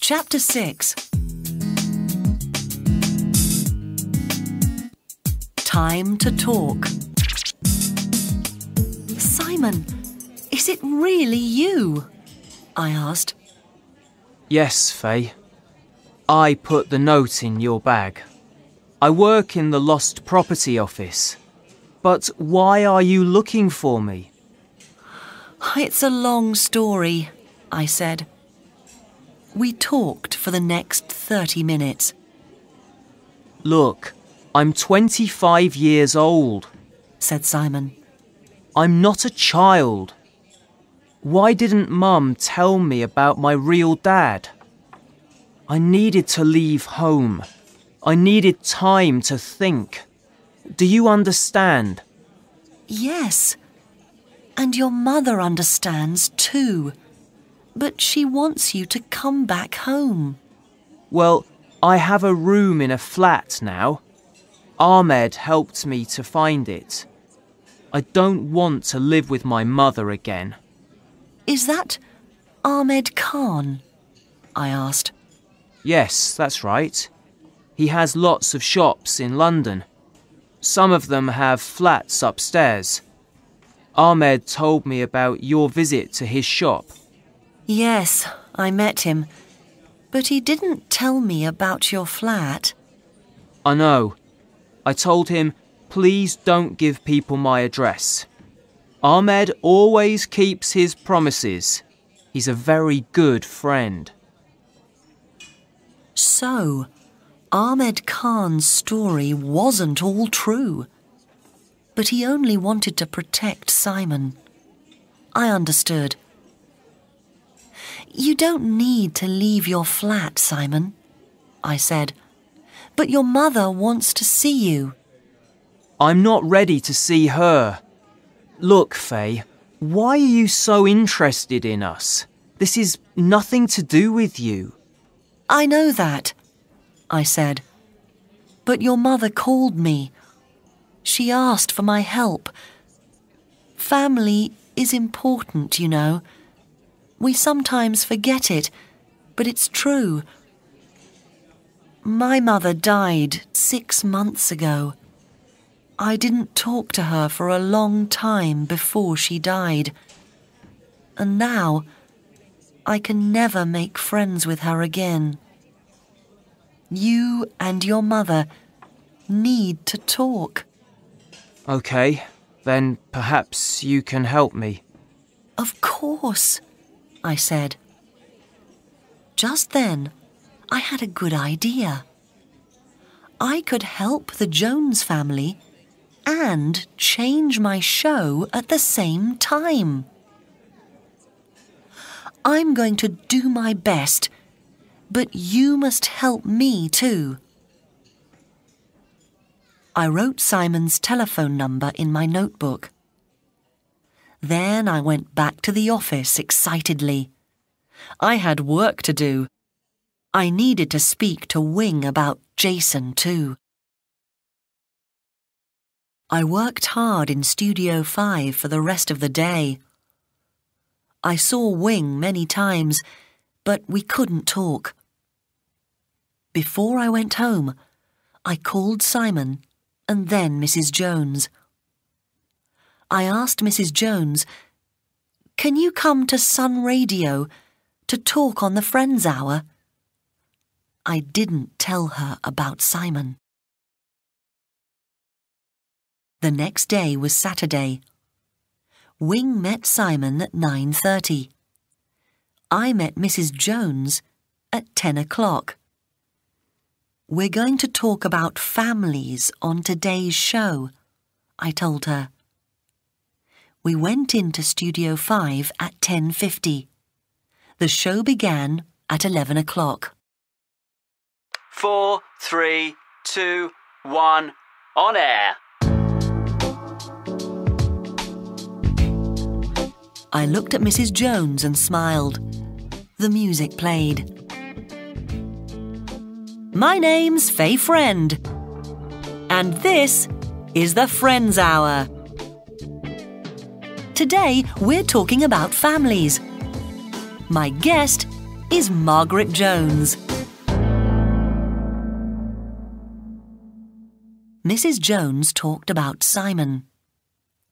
Chapter 6. Time to talk. Simon, is it really you? I asked. Yes, Faye. I put the note in your bag. I work in the lost property office. But why are you looking for me? It's a long story, I said. We talked for the next 30 minutes. Look, I'm 25 years old, said Simon. I'm not a child. Why didn't Mum tell me about my real dad? I needed to leave home. I needed time to think. Do you understand? Yes. And your mother understands too. But she wants you to come back home. Well, I have a room in a flat now. Ahmed helped me to find it. I don't want to live with my mother again. Is that Ahmed Khan? I asked. Yes, that's right. He has lots of shops in London. Some of them have flats upstairs. Ahmed told me about your visit to his shop. Yes, I met him. But he didn't tell me about your flat. I know. I told him, please don't give people my address. Ahmed always keeps his promises. He's a very good friend. So, Ahmed Khan's story wasn't all true. But he only wanted to protect Simon. I understood. You don't need to leave your flat, Simon, I said. But your mother wants to see you. I'm not ready to see her. Look, Faye, why are you so interested in us? This is nothing to do with you. I know that, I said. But your mother called me. She asked for my help. Family is important, you know. We sometimes forget it, but it's true. My mother died 6 months ago. I didn't talk to her for a long time before she died. And now, I can never make friends with her again. You and your mother need to talk. Okay, then perhaps you can help me. Of course, I said. Just then, I had a good idea. I could help the Jones family and change my show at the same time. I'm going to do my best, but you must help me too. I wrote Simon's telephone number in my notebook. Then I went back to the office excitedly. I had work to do. I needed to speak to Wing about Jason too. I worked hard in Studio 5 for the rest of the day. I saw Wing many times, but we couldn't talk. Before I went home, I called Simon and then Mrs. Jones. I asked Mrs. Jones, "Can you come to Sun Radio to talk on the Friends Hour?" I didn't tell her about Simon. The next day was Saturday. Wing met Simon at 9:30. I met Mrs. Jones at 10 o'clock. We're going to talk about families on today's show, I told her. We went into Studio 5 at 10:50. The show began at 11 o'clock. 4, 3, 2, 1, on air. I looked at Mrs. Jones and smiled. The music played. My name's Faye Friend, and this is the Friends Hour. Today, we're talking about families. My guest is Margaret Jones. Mrs. Jones talked about Simon.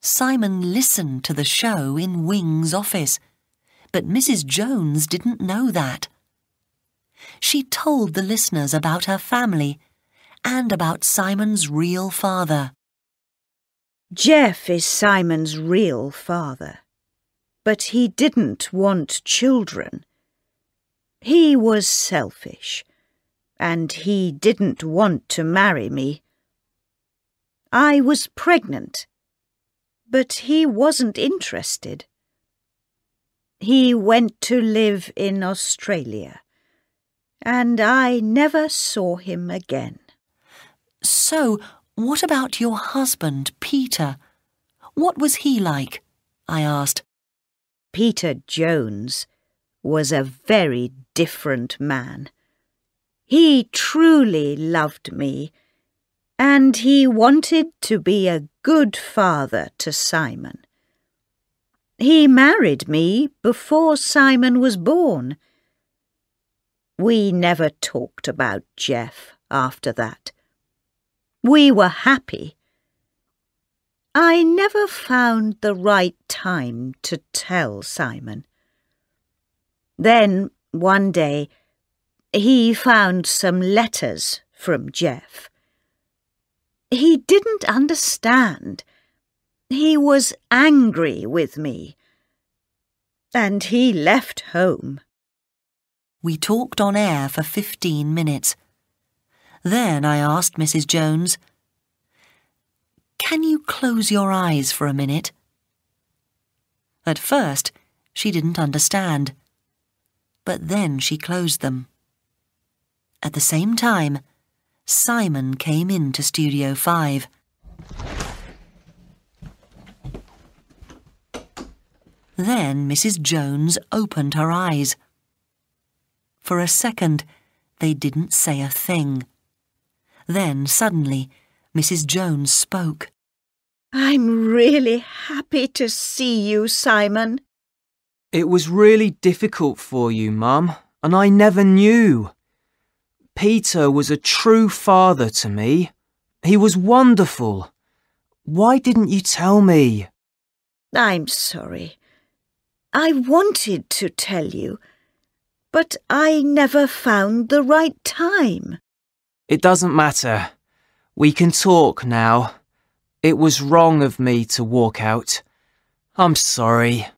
Simon listened to the show in Wing's office, but Mrs. Jones didn't know that. She told the listeners about her family and about Simon's real father. Jeff is Simon's real father, but he didn't want children. He was selfish, and he didn't want to marry me. I was pregnant, but he wasn't interested. He went to live in Australia, and I never saw him again. So, what about your husband, Peter? What was he like? I asked. Peter Jones was a very different man. He truly loved me, and he wanted to be a good father to Simon. He married me before Simon was born. We never talked about Jeff after that. We were happy. I never found the right time to tell Simon. Then, one day, he found some letters from Jeff. He didn't understand. He was angry with me. And he left home. We talked on air for 15 minutes. Then I asked Mrs. Jones, "Can you close your eyes for a minute?" At first, she didn't understand, but then she closed them. At the same time, Simon came into Studio 5. Then Mrs. Jones opened her eyes. For a second, they didn't say a thing. Then, suddenly, Mrs. Jones spoke. "I'm really happy to see you, Simon." It was really difficult for you, Mum, and I never knew. Peter was a true father to me. He was wonderful. Why didn't you tell me? I'm sorry. I wanted to tell you, but I never found the right time. It doesn't matter. We can talk now. It was wrong of me to walk out. I'm sorry.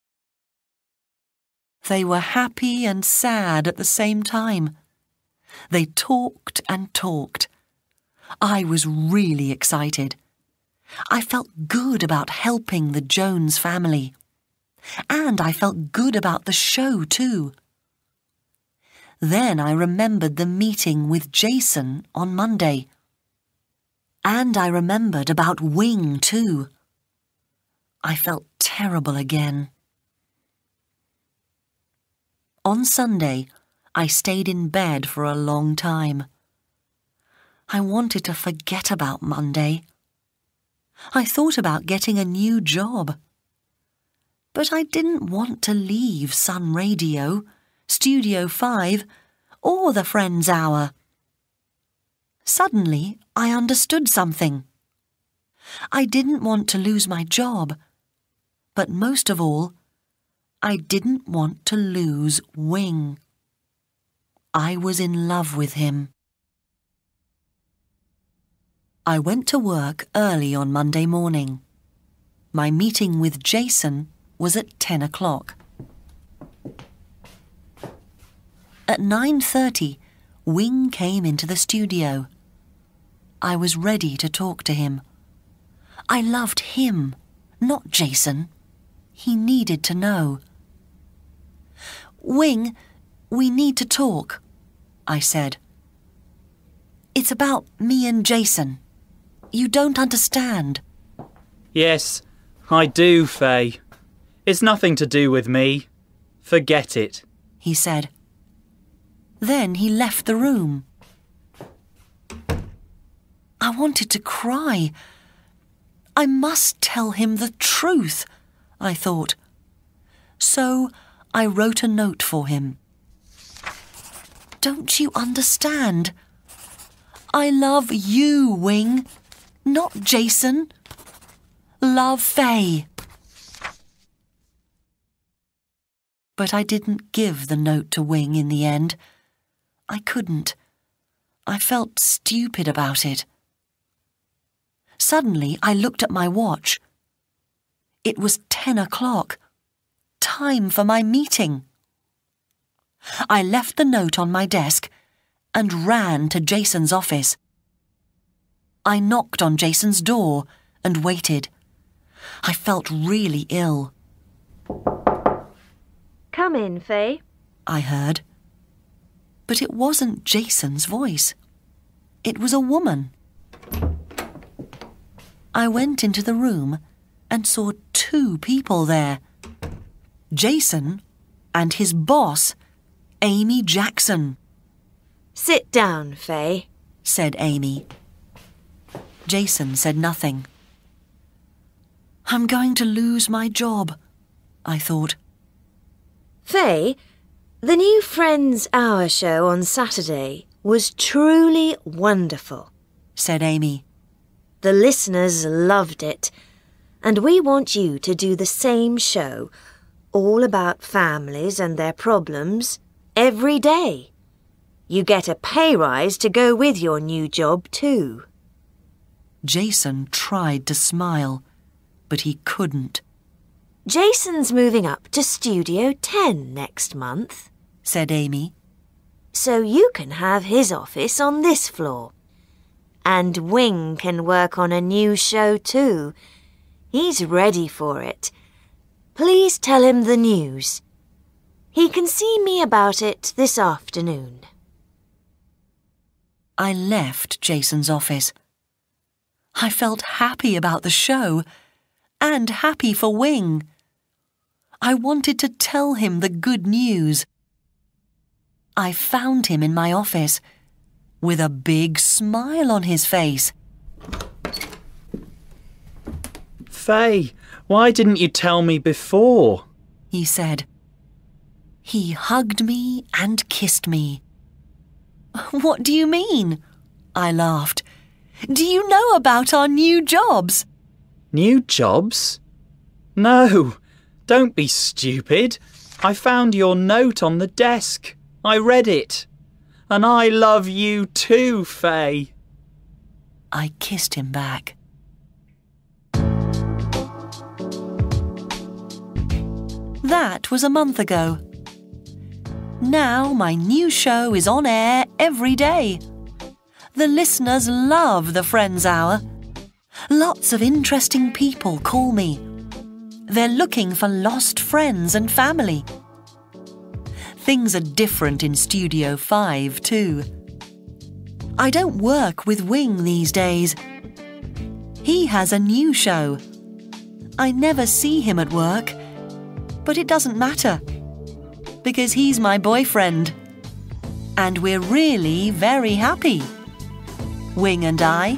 They were happy and sad at the same time. They talked and talked. I was really excited. I felt good about helping the Jones family. And I felt good about the show too. Then I remembered the meeting with Jason on Monday. And I remembered about Wing too. I felt terrible again. On Sunday, I stayed in bed for a long time. I wanted to forget about Monday. I thought about getting a new job. But I didn't want to leave Sun Radio, Studio 5, or the Friends Hour. Suddenly, I understood something. I didn't want to lose my job, but most of all, I didn't want to lose Wing. I was in love with him. I went to work early on Monday morning. My meeting with Jason was at 10 o'clock. At 9:30, Wing came into the studio. I was ready to talk to him. I loved him, not Jason. He needed to know. "Wing, we need to talk," I said. "It's about me and Jason. You don't understand." Yes, I do, Faye. It's nothing to do with me. Forget it, he said. Then he left the room. I wanted to cry. I must tell him the truth, I thought. So I wrote a note for him. Don't you understand? I love you, Wing, not Jason. Love, Faye. But I didn't give the note to Wing in the end. I couldn't. I felt stupid about it. Suddenly, I looked at my watch. It was 10 o'clock. Time for my meeting. I left the note on my desk and ran to Jason's office. I knocked on Jason's door and waited. I felt really ill. Come in, Faye, I heard. But it wasn't Jason's voice. It was a woman. I went into the room and saw 2 people there. Jason and his boss, Amy Jackson. Sit down, Faye, said Amy. Jason said nothing. I'm going to lose my job, I thought. Faye, the new Friends Hour show on Saturday was truly wonderful, said Amy. The listeners loved it, and we want you to do the same show, all about families and their problems, every day. You get a pay rise to go with your new job too. Jason tried to smile, but he couldn't. Jason's moving up to Studio 10 next month, said Amy. So you can have his office on this floor. And Wing can work on a new show too. He's ready for it. Please tell him the news. He can see me about it this afternoon. I left Jason's office. I felt happy about the show and happy for Wing. I wanted to tell him the good news. I found him in my office with a big smile on his face. Faye, why didn't you tell me before? He said. He hugged me and kissed me. What do you mean? I laughed. Do you know about our new jobs? New jobs? No, don't be stupid. I found your note on the desk. I read it. And I love you too, Faye. I kissed him back. That was a month ago. Now my new show is on air every day. The listeners love the Friends Hour. Lots of interesting people call me. They're looking for lost friends and family. Things are different in Studio 5 too. I don't work with Wing these days. He has a new show. I never see him at work, but it doesn't matter, because he's my boyfriend. And we're really very happy, Wing and I.